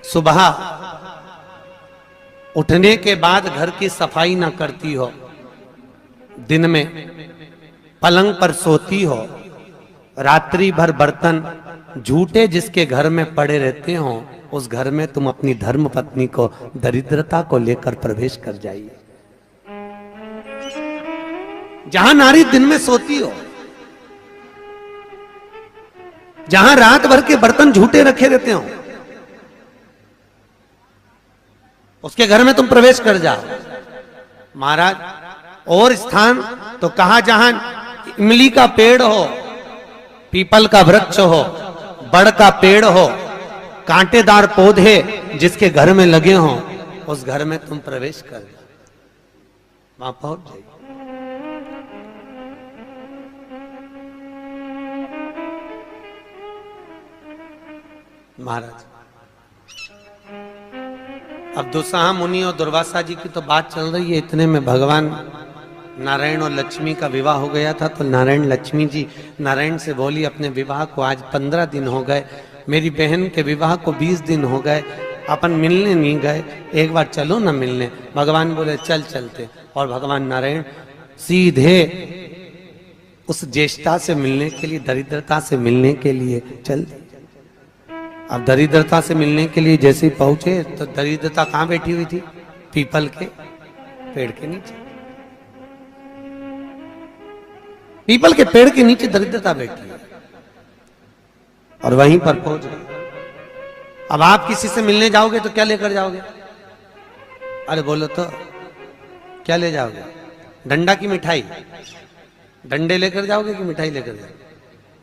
सुबह उठने के बाद घर की सफाई ना करती हो, दिन में पलंग पर सोती हो, रात्रि भर बर्तन झूठे जिसके घर में पड़े रहते हो, उस घर में तुम अपनी धर्म पत्नी को दरिद्रता को लेकर प्रवेश कर जाइए। जहां नारी दिन में सोती हो, जहां रात भर के बर्तन झूठे रखे रहते हो, उसके घर में तुम प्रवेश कर जाओ। महाराज, और स्थान तो कहां, जहां इमली का पेड़ हो, पीपल का वृक्ष हो, बड़ का पेड़ हो, कांटेदार पौधे जिसके घर में लगे हो, उस घर में तुम प्रवेश कर जाओ, वहां पहुंच जाइए। महाराज, अब दुस्साह मुनि और दुर्वासा जी की तो बात चल रही है, इतने में भगवान नारायण और लक्ष्मी का विवाह हो गया था। तो नारायण लक्ष्मी जी नारायण से बोली, अपने विवाह को आज 15 दिन हो गए, मेरी बहन के विवाह को 20 दिन हो गए, अपन मिलने नहीं गए, एक बार चलो ना मिलने। भगवान बोले चल चलते, और भगवान नारायण सीधे उस ज्येष्ठा से मिलने के लिए, दरिद्रता से मिलने के लिए चल। अब दरिद्रता से मिलने के लिए जैसे ही पहुंचे तो दरिद्रता कहां बैठी हुई थी? पीपल के पेड़ के नीचे। पीपल के पेड़ के नीचे दरिद्रता बैठी है और वहीं पर पहुंच गए। अब आप किसी से मिलने जाओगे तो क्या लेकर जाओगे? अरे बोलो तो क्या ले जाओगे? डंडा की मिठाई? डंडे लेकर जाओगे कि मिठाई लेकर जाओगे?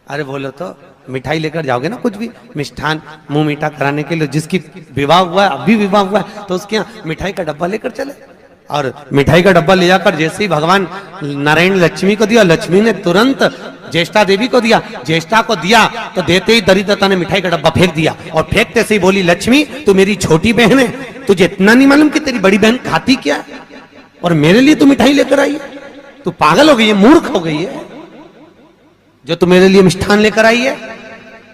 अरे बोलो तो मिठाई लेकर जाओगे ना, कुछ भी मिष्ठान मुंह मीठा कराने के लिए। जिसकी विवाह हुआ है, अभी विवाह हुआ है, तो उसके यहाँ मिठाई का डब्बा लेकर चले। और मिठाई का डब्बा ले जाकर जैसे ही भगवान नारायण लक्ष्मी को दिया, लक्ष्मी ने तुरंत ज्येष्ठा देवी को दिया। ज्येष्ठा को दिया तो देते ही दरिद्रता ने मिठाई का डब्बा फेंक दिया, और फेंकते से ही बोली, लक्ष्मी तू मेरी छोटी बहन है, तुझे इतना नहीं मालूम कि तेरी बड़ी बहन खाती क्या है, और मेरे लिए तू मिठाई लेकर आई है? तू पागल हो गई है, मूर्ख हो गई है, जो तू मेरे लिए मिष्ठान लेकर आई है।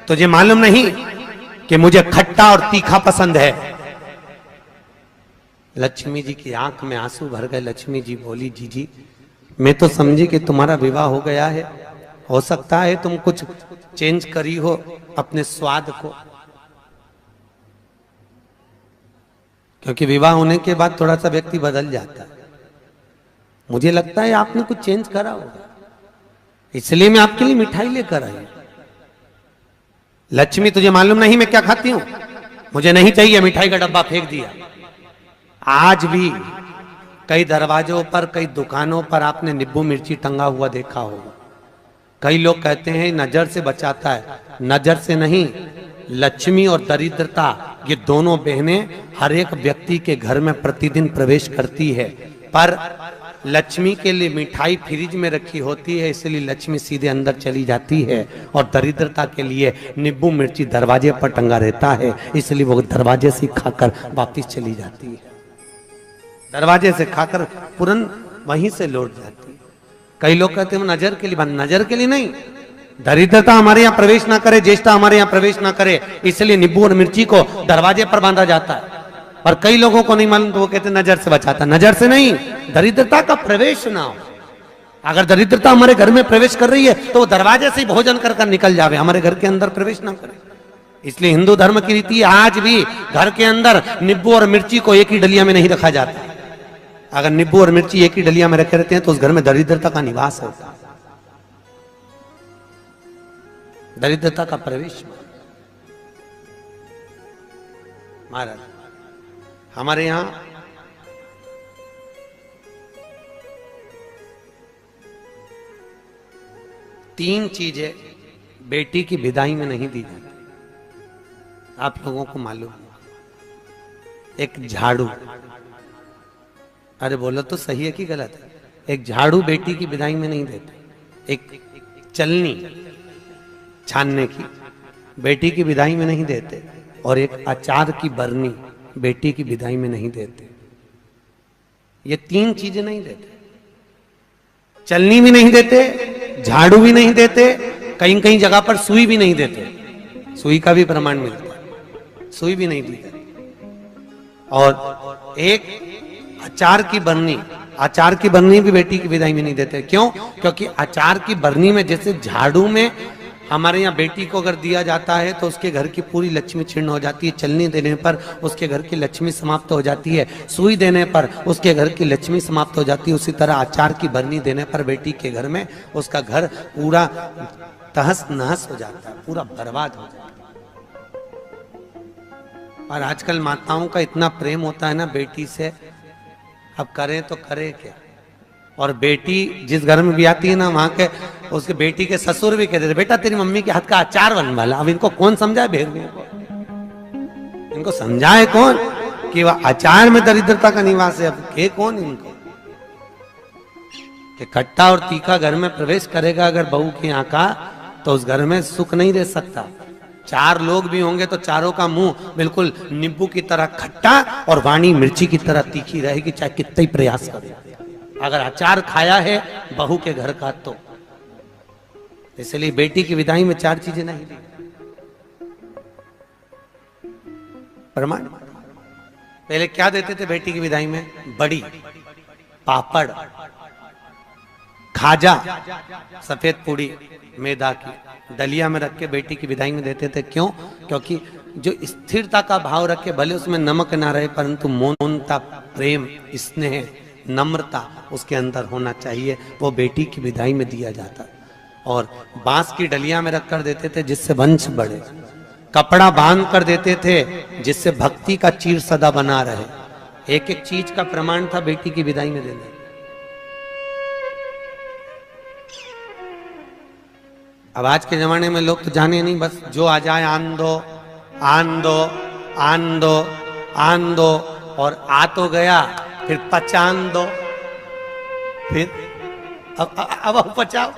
तुझे मालूम नहीं कि मुझे खट्टा और तीखा पसंद है। लक्ष्मी जी की आंख में आंसू भर गए। लक्ष्मी जी बोली, जीजी मैं तो समझी कि तुम्हारा विवाह हो गया है, हो सकता है तुम कुछ चेंज करी हो अपने स्वाद को, क्योंकि विवाह होने के बाद थोड़ा सा व्यक्ति बदल जाता है। मुझे लगता है आपने कुछ चेंज करा होगा, इसलिए मैं आपके लिए मिठाई लेकर आई। लक्ष्मी तुझे मालूम नहीं मैं क्या खाती हूं? मुझे नहीं चाहिए, मिठाई का डब्बा फेंक दिया। आज भी कई दरवाजों पर, कई दुकानों पर आपने नींबू मिर्ची टंगा हुआ देखा होगा। कई लोग कहते हैं नजर से बचाता है, नजर से नहीं, लक्ष्मी और दरिद्रता ये दोनों बहनें हर एक व्यक्ति के घर में प्रतिदिन प्रवेश करती है। पर लक्ष्मी के लिए मिठाई फ्रिज में रखी होती है, इसलिए लक्ष्मी सीधे अंदर चली जाती है, और दरिद्रता के लिए नींबू मिर्ची दरवाजे पर टंगा रहता है, इसलिए वो दरवाजे से खाकर वापिस चली जाती है। दरवाजे से खाकर तुरंत वहीं से लौट जाती है। कई लोग कहते हैं नजर के लिए, नजर के लिए नहीं, दरिद्रता हमारे यहाँ प्रवेश ना करे, ज्येष्ठा हमारे यहाँ प्रवेश ना करे, इसलिए नींबू और मिर्ची को दरवाजे पर बांधा जाता है। और कई लोगों को नहीं मालूम तो वो कहते नजर से बचाता। नजर से नहीं, दरिद्रता का प्रवेश ना हो। अगर दरिद्रता हमारे घर में प्रवेश कर रही है तो वो दरवाजे से ही भोजन कर कर निकल जावे, हमारे घर के अंदर प्रवेश ना करे। इसलिए हिंदू धर्म की रीति आज भी घर के अंदर नींबू और मिर्ची को एक ही डलिया में नहीं रखा जाता। अगर नींबू और मिर्ची एक ही डलिया में रखे रहते हैं तो उस घर में दरिद्रता का निवास होता है, दरिद्रता का प्रवेश। महाराज, हमारे यहां तीन चीजें बेटी की विदाई में नहीं दी जाती, आप लोगों को मालूम है। एक झाड़ू, अरे बोलो तो सही है कि गलत है? एक झाड़ू बेटी की विदाई में नहीं देते। एक चलनी छानने की बेटी की विदाई में नहीं देते, और एक अचार की बरनी बेटी की विदाई में नहीं देते। ये तीन चीजें नहीं देते, चलनी भी नहीं देते, झाड़ू भी नहीं देते, कहीं कहीं जगह पर सुई भी नहीं देते। सुई का भी प्रमाण मिलता है, सुई भी नहीं दी जाती। और एक अचार की बरनी, अचार की बरनी भी बेटी की विदाई में नहीं देते। क्यों? क्योंकि अचार की बरनी में जैसे झाड़ू में हमारे यहाँ बेटी को अगर दिया जाता है तो उसके घर की पूरी लक्ष्मी छीर्ण हो जाती है, चलनी देने पर उसके घर की लक्ष्मी समाप्त हो जाती है, सुई देने पर उसके घर की लक्ष्मी समाप्त हो जाती है, उसी तरह अचार की बरनी देने पर बेटी के घर में उसका घर पूरा तहस नहस हो जाता है, पूरा बर्बाद हो जाता है। और आजकल माताओं का इतना प्रेम होता है ना बेटी से, अब करें तो करें क्या। और बेटी जिस घर में भी आती है ना, वहां के उसके बेटी के ससुर भी कहते थे बेटा तेरी मम्मी के हाथ का अचार बन वाला। अब इनको कौन समझाए भेड़ियों को, इनको समझाए कौन कि वह अचार में दरिद्रता का निवास है। अब के कौन इनको कि खट्टा और तीखा घर में प्रवेश करेगा अगर बहू के यहाँ का, तो उस घर में सुख नहीं रह सकता। चार लोग भी होंगे तो चारों का मुंह बिल्कुल नींबू की तरह खट्टा और वाणी मिर्ची की तरह तीखी रहेगी, चाहे कितना ही प्रयास करे। अगर अचार खाया है बहू के घर का तो इसलिए बेटी की विदाई में चार चीजें नहीं दी। प्रमाण पहले क्या देते थे बेटी की विदाई में? बड़ी, पापड़, खाजा, सफेद पूड़ी मैदा की दलिया में रख के बेटी की विदाई में देते थे। क्यों? क्योंकि जो स्थिरता का भाव रखे, भले उसमें नमक ना रहे परंतु मौनता, प्रेम, स्नेह, नम्रता उसके अंदर होना चाहिए, वो बेटी की विदाई में दिया जाता। और बांस की डलिया में रख कर देते थे जिससे वंश बढ़े, कपड़ा बांध कर देते थे जिससे भक्ति का चीर सदा बना रहे। एक एक चीज का प्रमाण था बेटी की विदाई में देने। अब आज के जमाने में लोग तो जाने नहीं, बस जो आ जाए आन दो आन दो आन दो आन दो, और आ तो गया फिर पचान दो, फिर अब पचाओ।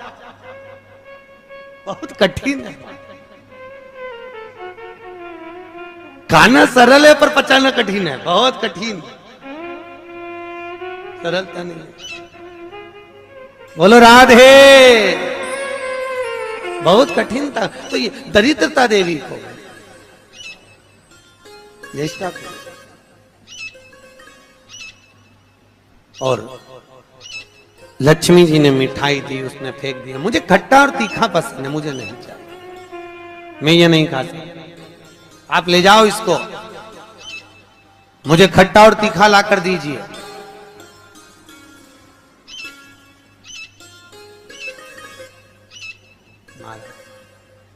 बहुत कठिन है। खाना सरल है पर पचाना कठिन है, बहुत कठिन, सरलता नहीं है। बोलो राधे। बहुत कठिन था। तो ये दरिद्रता देवी को, ज्येष्ठा को, और लक्ष्मी जी ने मिठाई दी, उसने फेंक दिया। मुझे खट्टा और तीखा पसंद है, मुझे नहीं चाहिए, मैं ये नहीं खा सकता, आप ले जाओ इसको, मुझे खट्टा और तीखा ला कर दीजिए।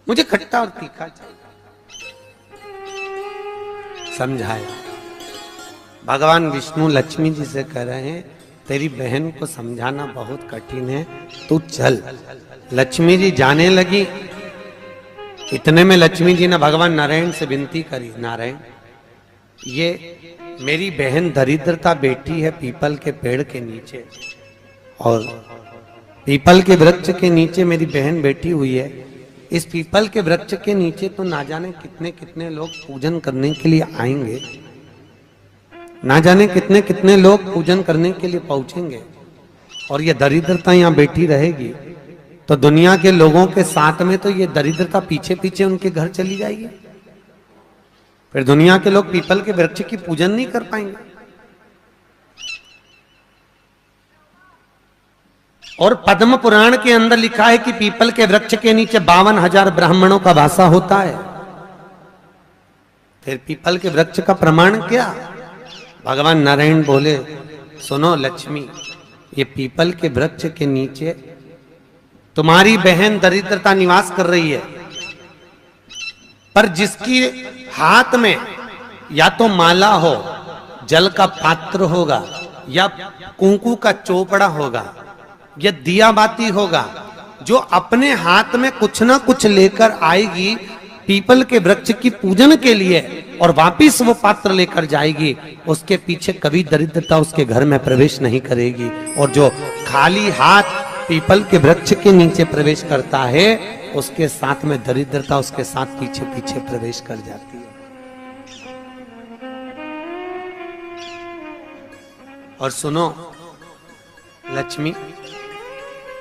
मुझे खट्टा और तीखा चाहिए। समझाया। भगवान विष्णु लक्ष्मी जी से कह रहे हैं तेरी बहन को समझाना बहुत कठिन है, तू चल। लक्ष्मी जी जाने लगी। इतने में लक्ष्मी जी ने भगवान नारायण से विनती करी, नारायण ये मेरी बहन दरिद्रता बैठी है पीपल के पेड़ के नीचे, और पीपल के वृक्ष के नीचे मेरी बहन बैठी हुई है। इस पीपल के वृक्ष के नीचे तो ना जाने कितने कितने लोग पूजन करने के लिए आएंगे, ना जाने कितने कितने लोग पूजन करने के लिए पहुंचेंगे, और ये दरिद्रता यहाँ बैठी रहेगी तो दुनिया के लोगों के साथ में तो ये दरिद्रता पीछे पीछे उनके घर चली जाएगी। फिर दुनिया के लोग पीपल के वृक्ष की पूजन नहीं कर पाएंगे। और पद्म पुराण के अंदर लिखा है कि पीपल के वृक्ष के नीचे 52,000 ब्राह्मणों का वासा होता है। फिर पीपल के वृक्ष का प्रमाण क्या? भगवान नारायण बोले, सुनो लक्ष्मी, ये पीपल के वृक्ष के नीचे तुम्हारी बहन दरिद्रता निवास कर रही है, पर जिसकी हाथ में या तो माला हो, जल का पात्र होगा, या कुंकू का चोपड़ा होगा, या दिया बाती होगा, जो अपने हाथ में कुछ ना कुछ लेकर आएगी पीपल के वृक्ष की पूजन के लिए और वापिस वो पात्र लेकर जाएगी, उसके पीछे कभी दरिद्रता उसके घर में प्रवेश नहीं करेगी। और जो खाली हाथ पीपल के वृक्ष के नीचे प्रवेश करता है, उसके साथ में दरिद्रता उसके साथ पीछे पीछे प्रवेश कर जाती है। और सुनो लक्ष्मी,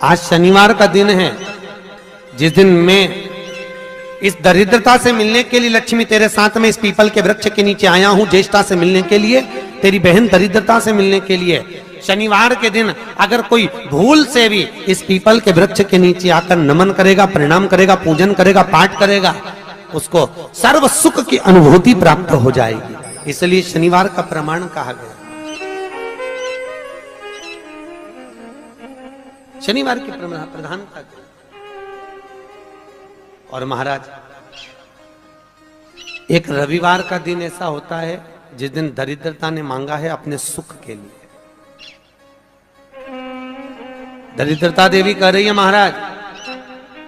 आज शनिवार का दिन है, जिस दिन मैं इस दरिद्रता से मिलने के लिए लक्ष्मी तेरे साथ में इस पीपल के वृक्ष के नीचे आया हूं, ज्येष्ठता से मिलने के लिए, तेरी बहन दरिद्रता से मिलने के लिए। शनिवार के दिन अगर कोई भूल से भी इस पीपल के वृक्ष के नीचे आकर नमन करेगा, प्रणाम करेगा, पूजन करेगा, पाठ करेगा, उसको सर्व सुख की अनुभूति प्राप्त हो जाएगी। इसलिए शनिवार का प्रमाण कहा गया। शनिवार की प्रधानता। और महाराज, एक रविवार का दिन ऐसा होता है जिस दिन दरिद्रता ने मांगा है अपने सुख के लिए। दरिद्रता देवी कह रही है, महाराज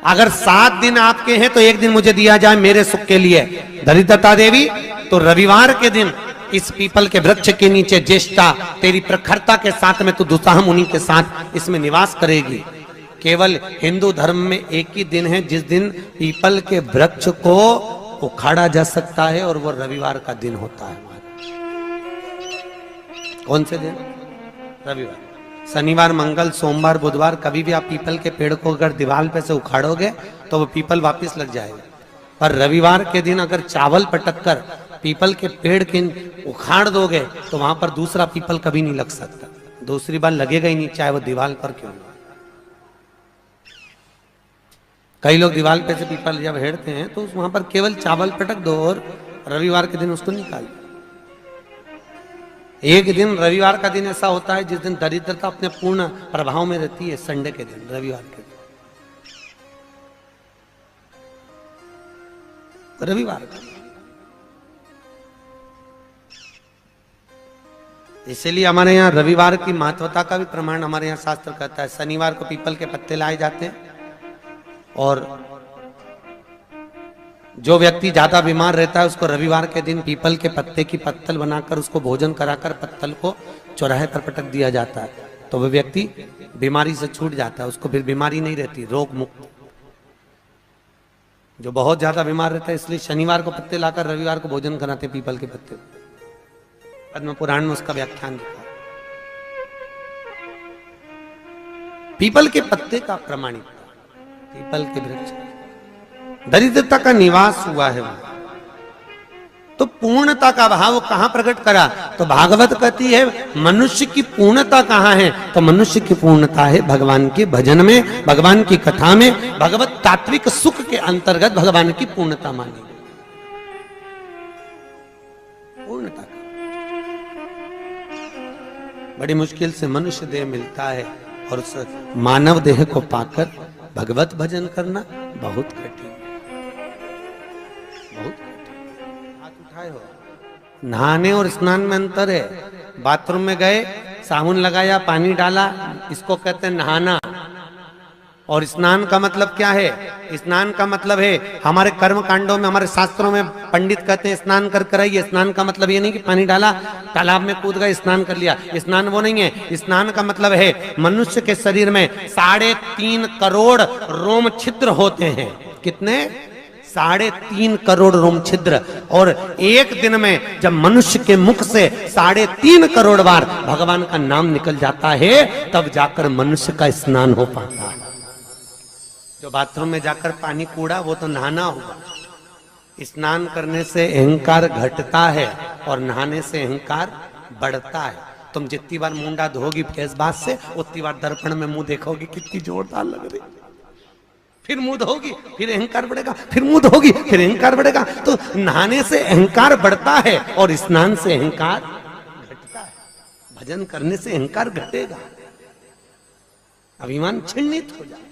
अगर 7 दिन आपके हैं तो एक दिन मुझे दिया जाए मेरे सुख के लिए। दरिद्रता देवी, तो रविवार के दिन इस पीपल के वृक्ष के नीचे ज्येष्ठता तेरी प्रखरता के साथ में तू दुसाह मुनि के साथ इसमें निवास करेगी। केवल हिंदू धर्म में एक ही दिन है जिस दिन पीपल के वृक्ष को उखाड़ा जा सकता है, और वो रविवार का दिन होता है। कौन से दिन? रविवार। शनिवार, मंगल, सोमवार, बुधवार कभी भी आप पीपल के पेड़ को अगर दीवार पे से उखाड़ोगे तो वो पीपल वापस लग जाएगा। पर रविवार के दिन अगर चावल पटक कर पीपल के पेड़ के उखाड़ दोगे तो वहां पर दूसरा पीपल कभी नहीं लग सकता, दूसरी बार लगेगा ही नहीं, चाहे वो दीवार पर क्यों ना। कई लोग दीवार पे से पीपल जब हेड़ते हैं तो वहां पर केवल चावल पटक दो और रविवार के दिन उसको निकाल दो। एक दिन रविवार का दिन ऐसा होता है जिस दिन दरिद्रता अपने पूर्ण प्रभाव में रहती है, संडे के दिन, रविवार के दिन, रविवार का। इसलिए हमारे यहाँ रविवार की महत्वता का भी प्रमाण हमारे यहाँ शास्त्र कहता है। शनिवार को पीपल के पत्ते लाए जाते हैं, और जो व्यक्ति ज्यादा बीमार रहता है उसको रविवार के दिन पीपल के पत्ते की पत्तल बनाकर उसको भोजन कराकर पत्तल को चौराहे पर पटक दिया जाता है, तो वह व्यक्ति बीमारी से छूट जाता है, उसको फिर बीमारी नहीं रहती, रोग मुक्त। जो बहुत ज्यादा बीमार रहता है इसलिए शनिवार को पत्ते लाकर रविवार को भोजन कराते पीपल के पत्ते। पद्म पुराण में उसका व्याख्यान लिखा। पीपल के पत्ते का प्रमाणित, पीपल के वृक्ष, दरिद्रता का निवास हुआ है वो। तो पूर्णता का भाव कहां प्रकट करा? तो भागवत कहती है मनुष्य की पूर्णता कहां है? तो मनुष्य की पूर्णता है भगवान के भजन में, भगवान की कथा में, भगवत तात्विक सुख के अंतर्गत भगवान की पूर्णता मानी। पूर्णता बड़ी मुश्किल से मनुष्य देह मिलता है, और उस मानव देह को पाकर भगवत भजन करना बहुत कठिन, बहुत कठिन। हाथ उठाए हो। नहाने और स्नान में अंतर है। बाथरूम में गए, साबुन लगाया, पानी डाला, इसको कहते हैं नहाना। और स्नान का मतलब क्या है? स्नान का मतलब है हमारे कर्म कांडों में, हमारे शास्त्रों में पंडित कहते हैं स्नान कर कर आइए। स्नान का मतलब ये नहीं कि पानी डाला, तालाब में कूद गए, स्नान कर लिया, स्नान वो नहीं है। स्नान का मतलब है मनुष्य के शरीर में 3.5 करोड़ रोम छिद्र होते हैं। कितने? 3.5 करोड़ रोम छिद्र। और एक दिन में जब मनुष्य के मुख से 3.5 करोड़ बार भगवान का नाम निकल जाता है, तब जाकर मनुष्य का स्नान हो पाता है। जो बाथरूम में जाकर पानी कूड़ा वो तो नहाना होगा। स्नान करने से अहंकार घटता है और नहाने से अहंकार बढ़ता है। तुम जितनी बार मुंडा धोगी फेस बात से, उतनी बार दर्पण में मुंह देखोगी कितनी जोरदार लग रही, फिर मुंह धोगी, फिर अहंकार बढ़ेगा, फिर मुंह धोगी, फिर अहंकार बढ़ेगा। तो नहाने से अहंकार बढ़ता है और स्नान से अहंकार घटता है। भजन करने से अहंकार घटेगा, अभिमान छिन्नित हो जाएगा।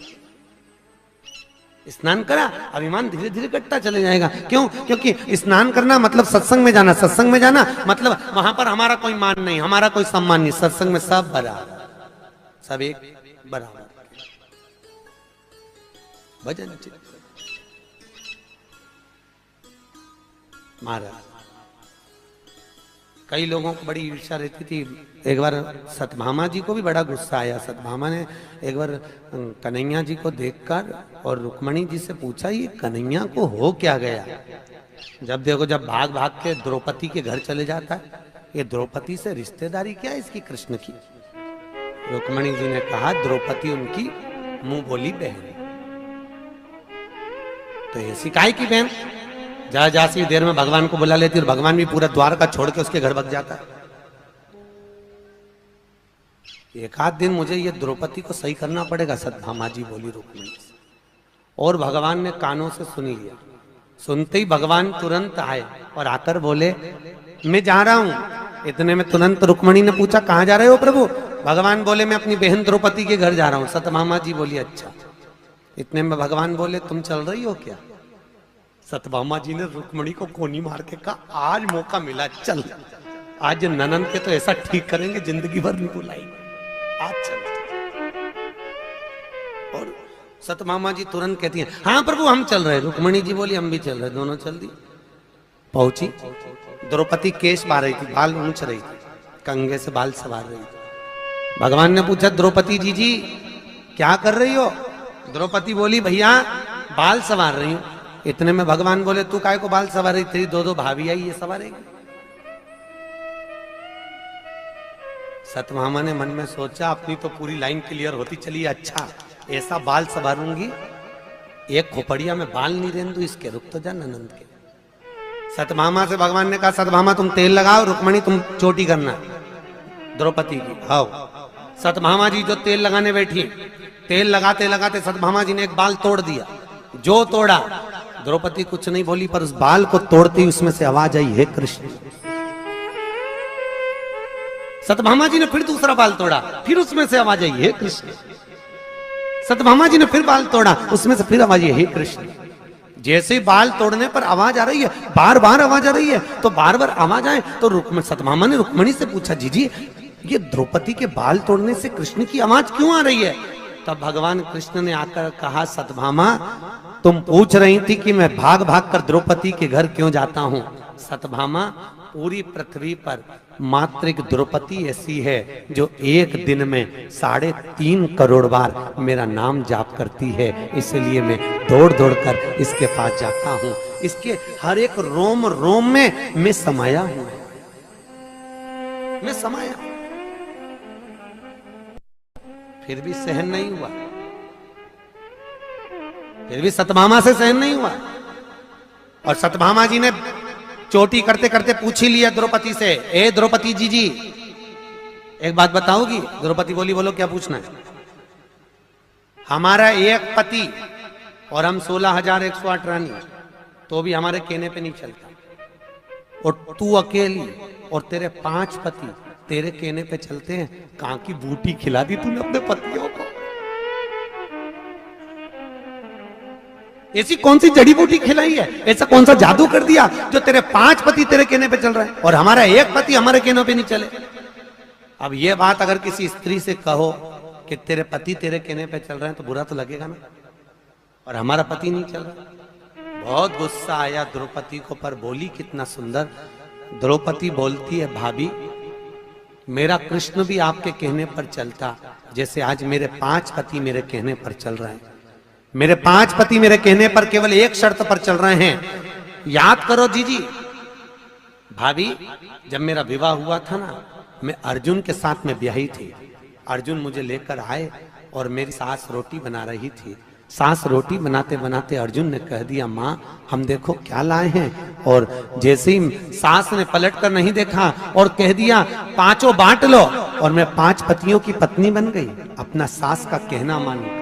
स्नान करा, अभिमान धीरे धीरे घटता चले जाएगा। क्यों? क्योंकि स्नान करना मतलब सत्संग में जाना, सत्संग में जाना मतलब वहां पर हमारा कोई मान नहीं, हमारा कोई सम्मान नहीं। सत्संग में सब बराबर, सब एक बराबर। भजन महाराज, कई लोगों को बड़ी ईर्ष्या रहती थी। एक बार सतभामा जी को भी बड़ा गुस्सा आया। सतभामा ने एक बार कन्हैया जी को देखकर और रुक्मणी जी से पूछा, ये कन्हैया को हो क्या गया? जब देखो, जब भाग भाग के द्रौपदी के घर चले जाता है, ये द्रौपदी से रिश्तेदारी क्या है इसकी कृष्ण की? रुक्मणी जी ने कहा, द्रौपदी उनकी मुंह बोली बहन। तो ऐसी काहे की बहन, जा जा सी देर में भगवान को बुला लेती और भगवान भी पूरा द्वार का छोड़ के उसके घर भग जाता है। एक आध दिन मुझे ये द्रौपदी को सही करना पड़ेगा, सत्यभामा जी बोली रुक्मिणी से। और भगवान ने कानों से सुन लिया। सुनते ही भगवान तुरंत आए और आकर बोले मैं जा रहा हूं। इतने में तुरंत रुक्मिणी ने पूछा कहां जा रहे हो प्रभु? भगवान बोले मैं अपनी बहन द्रौपदी के घर जा रहा हूं। सत्यभामा जी बोली अच्छा। इतने में भगवान बोले तुम चल रही हो क्या? सत्यभामा जी ने रुक्मिणी को कोनी मार के कहा आज मौका मिला, चल आज ननंद के तो ऐसा ठीक करेंगे जिंदगी भर नहीं बुलाएंगे, आज चल। और सत्यभामा जी तुरंत कहती हैं हाँ प्रभु हम चल रहे। रुक्मिणी जी बोली हम भी चल रहे। दोनों चल दी। पहुंची, द्रौपदी केश बार रही थी, बाल ऊंच रही थी, कंघे से बाल सवार रही थी। भगवान ने पूछा द्रौपदी जी क्या कर रही हो? द्रौपदी बोली भैया बाल सवार रही हूं। इतने में भगवान बोले तू काय को बाल सवार रही? तेरी दो भाभी आई, ये सवारेगी। सत्यभामा ने मन में सोचा अपनी तो पूरी लाइन क्लियर होती चली, अच्छा ऐसा बाल सवारूंगी एक खोपड़िया में बाल नहीं रहने दूं इसके, रुक तो जा ननंद के। सत्यभामा से भगवान ने कहा सत्यभामा तुम तेल लगाओ, रुक्मिणी तुम चोटी करना द्रौपदी की। आओ सत्यभामा जी जो तेल लगाने बैठी, तेल लगाते लगाते सत्यभामा जी ने एक बाल तोड़ दिया। जो तोड़ा, द्रौपदी कुछ नहीं बोली, पर उस बाल को तोड़ते ही उसमें से आवाज आई हे कृष्ण। सत्यभामा जी ने फिर दूसरा बाल तोड़ा, फिर उसमें से आवाज आई हे कृष्ण। सत्यभामा जी ने फिर बाल तोड़ा, उसमें से फिर आवाज आई हे कृष्ण। जैसे ही बाल तोड़ने पर आवाज आ रही है, बार बार आवाज आ रही है, तो बार बार आवाज आए तो सत्यभामा ने रुक्मिणी से पूछा जी ये द्रौपदी के बाल तोड़ने से कृष्ण की आवाज क्यों आ रही है? तब भगवान कृष्ण ने आकर कहा सत्यभामा तुम पूछ रही थी कि मैं भाग भाग कर द्रौपदी के घर क्यों जाता हूं। सत्यभामा पूरी पृथ्वी पर मात्र एक द्रौपदी ऐसी है जो एक दिन में 3.5 करोड़ बार मेरा नाम जाप करती है, इसलिए मैं दौड़ दौड़ कर इसके पास जाता हूं। इसके हर एक रोम रोम में मैं समाया हूं, मैं समाया हूं। फिर भी सहन नहीं हुआ, फिर भी सत्यभामा से सहन नहीं हुआ। और सत्यभामा जी ने चोटी करते करते पूछ ही लिया द्रौपदी से, ए द्रौपदी जी एक बात बताओगी? द्रौपदी बोली बोलो क्या पूछना है? हमारा एक पति और हम 16,108 रानी, तो भी हमारे कहने पे नहीं चलता। और तू अकेली और तेरे 5 पति तेरे कहने पे चलते हैं। कहां की बूटी खिला दी तूने अपने पतियों को? ऐसी कौन सी जड़ी बूटी खिलाई है? ऐसा कौन सा जादू कर दिया जो तेरे 5 पति तेरे कहने पे चल रहे हैं और हमारा एक पति हमारे कहने पे नहीं चले? अब ये बात अगर किसी स्त्री से कहो कि तेरे पति तेरे कहने पे चल रहे हैं तो बुरा तो लगेगा ना, और हमारा पति नहीं चल रहा। बहुत गुस्सा आया द्रौपदी को, पर बोली कितना सुंदर। द्रौपदी बोलती है भाभी मेरा कृष्ण भी आपके कहने पर चलता, जैसे आज मेरे 5 पति मेरे कहने पर चल रहे हैं। मेरे 5 पति मेरे कहने पर केवल एक शर्त पर चल रहे हैं। याद करो जी भाभी, जब मेरा विवाह हुआ था ना, मैं अर्जुन के साथ में ब्याही थी। अर्जुन मुझे लेकर आए और मेरी सास रोटी बना रही थी। सास रोटी बनाते बनाते अर्जुन ने कह दिया माँ हम देखो क्या लाए हैं, और जैसे ही सास ने पलट कर नहीं देखा और कह दिया 5 बांट लो, और मैं 5 पतियों की पत्नी बन गई। अपना सास का कहना मानकर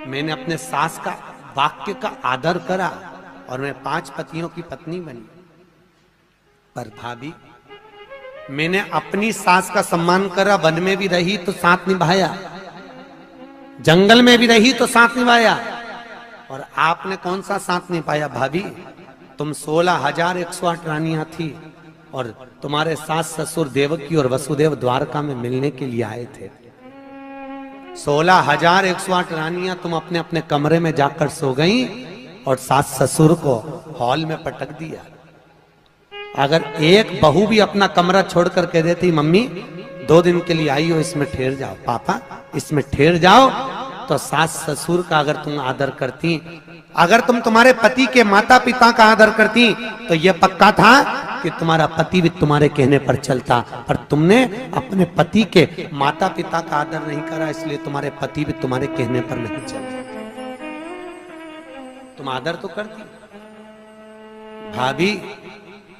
मैंने अपने सास का वाक्य का आदर करा और मैं 5 पतियों की पत्नी बनी। पर भाभी मैंने अपनी सास का सम्मान करा, वन में भी रही तो साथ निभाया, जंगल में भी रही तो साथ निभाया, और आपने कौन सा साथ निभाया भाभी? तुम 16,108 रानियां थी और तुम्हारे सास ससुर देवकी और वसुदेव द्वारका में मिलने के लिए आए थे। 16,108 रानियां तुम अपने अपने कमरे में जाकर सो गई और सास ससुर को हॉल में पटक दिया। अगर एक बहू भी अपना कमरा छोड़कर कह देती मम्मी 2 दिन के लिए आई हो, इसमें ठहर जाओ, पापा इसमें ठहर जाओ, तो सास ससुर का अगर तुम आदर करती, अगर तुम तुम्हारे पति के माता पिता का आदर करती, तो यह पक्का था कि तुम्हारा पति भी तुम्हारे कहने पर चलता। पर तुमने अपने पति के माता पिता का आदर नहीं करा, इसलिए तुम्हारे पति भी तुम्हारे कहने पर नहीं चलते। तुम आदर तो करती। भाभी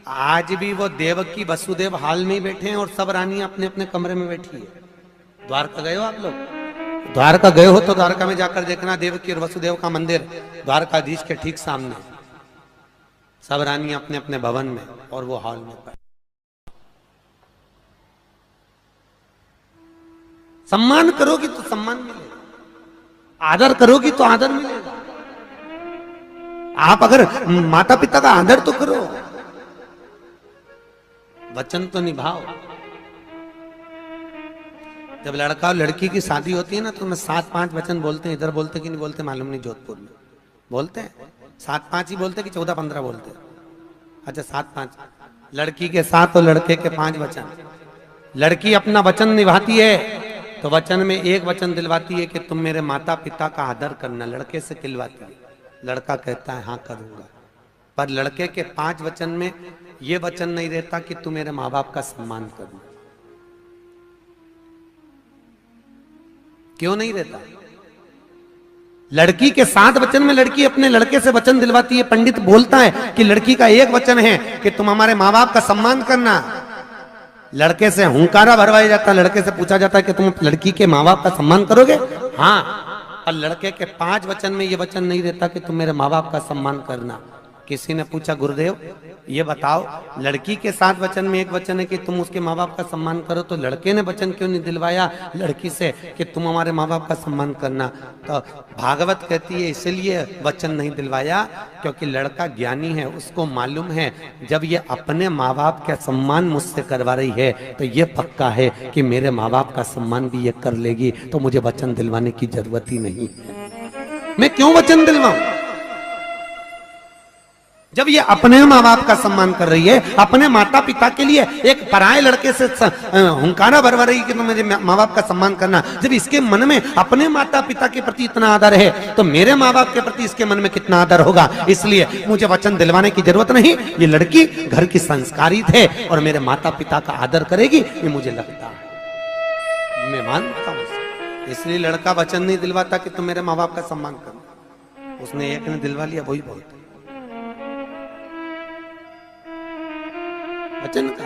आज भी वो देवकी वसुदेव हाल में ही बैठे हैं और सब रानियां अपने अपने कमरे में बैठी है। द्वारका गए हो आप लोग? द्वारका गए हो तो द्वारका में जाकर देखना, देवकी और वसुदेव का मंदिर द्वारकाधीश के ठीक सामने, सब रानियां अपने अपने भवन में और वो हॉल में पड़े। सम्मान करोगी तो सम्मान मिलेगा, आदर करोगी तो आदर मिलेगा। आप अगर माता पिता का आदर तो करो, वचन तो निभाओ। जब लड़का और लड़की की शादी होती है ना तो मैं 7-5 वचन बोलते हैं। इधर बोलते कि नहीं बोलते मालूम नहीं, जोधपुर में बोलते हैं 7-5 ही बोलते कि 14-15 बोलते हैं। अच्छा 7-5, लड़की के 7 और लड़के के 5 वचन। लड़की अपना वचन निभाती है तो वचन में एक वचन दिलवाती है कि तुम मेरे माता पिता का आदर करना, लड़के से दिलवाती है। लड़का कहता है हाँ करूंगा, पर लड़के के 5 वचन में यह वचन नहीं रहता कि तू मेरे माँ बाप का सम्मान करना। क्यों नहीं रहता? लड़की के 7 वचन में लड़की अपने लड़के से वचन दिलवाती है। पंडित बोलता है कि लड़की का एक वचन है कि तुम हमारे माँ बाप का सम्मान करना। लड़के से हुंकारा भरवाया जाता है, लड़के से पूछा जाता है कि तुम लड़की के माँ बाप का सम्मान करोगे? हाँ। और लड़के के 5 वचन में यह वचन नहीं रहता कि तुम मेरे माँ बाप का सम्मान करना। किसी ने पूछा गुरुदेव ये बताओ, लड़की के 7 वचन में एक वचन है कि तुम उसके माँ बाप का सम्मान करो, तो लड़के ने वचन क्यों नहीं दिलवाया लड़की से कि तुम हमारे माँ बाप का सम्मान करना? तो भागवत कहती है इसलिए वचन नहीं दिलवाया क्योंकि लड़का ज्ञानी है, उसको मालूम है जब ये अपने माँ बाप का सम्मान मुझसे करवा रही है तो ये पक्का है कि मेरे माँ बाप का सम्मान भी ये कर लेगी, तो मुझे वचन दिलवाने की जरूरत ही नहीं है। मैं क्यों वचन दिलवाऊं? जब ये अपने माँ बाप का सम्मान कर रही है, अपने माता पिता के लिए एक पराये लड़के से हुंकारा भरवा रही है कि तुम मेरे माँ बाप का सम्मान करना, जब इसके मन में अपने माता पिता के प्रति इतना आदर है तो मेरे माँ बाप के प्रति इसके मन में कितना आदर होगा। इसलिए मुझे वचन दिलवाने की जरूरत नहीं। ये लड़की घर की संस्कारित है और मेरे माता पिता का आदर करेगी, ये मुझे लगता है, मैं मानता हूं। इसलिए लड़का वचन नहीं दिलवाता कि तुम मेरे माँ बाप का सम्मान करना। उसने एक ने दिलवा लिया, वही बोलता वचन का।